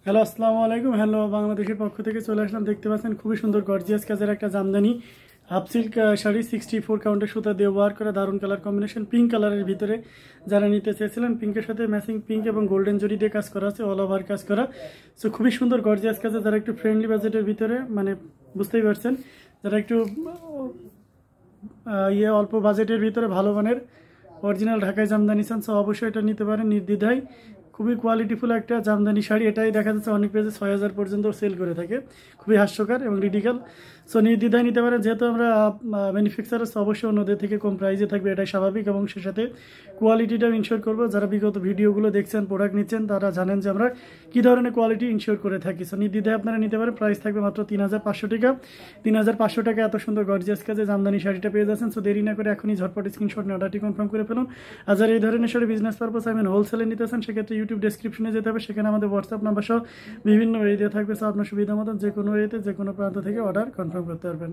Hello আসসালামু আলাইকুম। Hello বাংলাদেশের পক্ষ থেকে চলে আসলাম। দেখতে পাচ্ছেন খুবই সুন্দর গর্জিয়াস কাজের একটা জামদানি হাফ সিল্ক শাড়ি 64 কাউন্টের সুতা দিয়ে ওয়ার করা, দারুণ কালার কম্বিনেশন, পিঙ্ক কালারের ভিতরে যারা নিতে চেয়েছিলেন, পিঙ্কের সাথে ম্যাচিং পিঙ্ক এবং গোল্ডেন জরি দিয়ে কাজ করা আছে, অল ওভার কাজ করা। সো খুবই সুন্দর গর্জিয়াস কাজে, যারা একটু ফ্রেন্ডলি বাজেটের ভিতরে, মানে বুঝতেই পারছেন, যারা একটু অল্প বাজেটের ভিতরে ভালো মানের অরিজিনাল ঢাকায় জামদানি চান, সো অবশ্যই এটা নিতে পারেন নির্দ্বিধায়। খুবই কোয়ালিটিফুল একটা জামদানি শাড়ি। এটাই দেখা যাচ্ছে অনেক পেজে 6000 পর্যন্ত সেল করে থাকে। খুবই হাস্যকর এবং রিডিক্যাল। সো নির্দ্বিধায় নিতে পারেন, যেহেতু আমরা ম্যানুফ্যাকচারার্স, অবশ্যই অন্যদের থেকে কম প্রাইসে থাকবে, এটাই স্বাভাবিক। এবং সে সাথে কোয়ালিটিটাও ইনশিওর করবো। যারা বিগত ভিডিওগুলো দেখছেন, প্রোডাক্ট নিচ্ছেন, তারা জানেন যে আমরা কী ধরনের কোয়ালিটি ইনশিওর করে থাকি। সো নির্দ্বিধায় আপনারা নিতে পারেন। প্রাইস থাকবে মাত্র 3500 টাকা। 3500 টাকা এত সুন্দর গর্জিয়াস কাজে জামদানি শাড়িটা পেয়ে যাচ্ছেন। সো দেরি না করে এখনই ঝটপট স্ক্রিনশট নিয়ে অর্ডারটি কনফার্ম করে ফেলুন। আর যারা এই ধরনের শাড়ি বিজনেস পারপাস হোলসেলে নিতেছেন, সেক্ষেত্রে ইউটিউব ডেসক্রিপশনে যেতে হবে, সেখানে আমাদের হোয়াটসঅ্যাপ নাম্বার সহ বিভিন্ন ওয়ে দিয়ে থাকবে। সো আপনার সুবিধা মতন যে কোনো ওয়েতে, যে কোনো প্রান্ত থেকে অর্ডার কনফার্ম করতে পারবেন।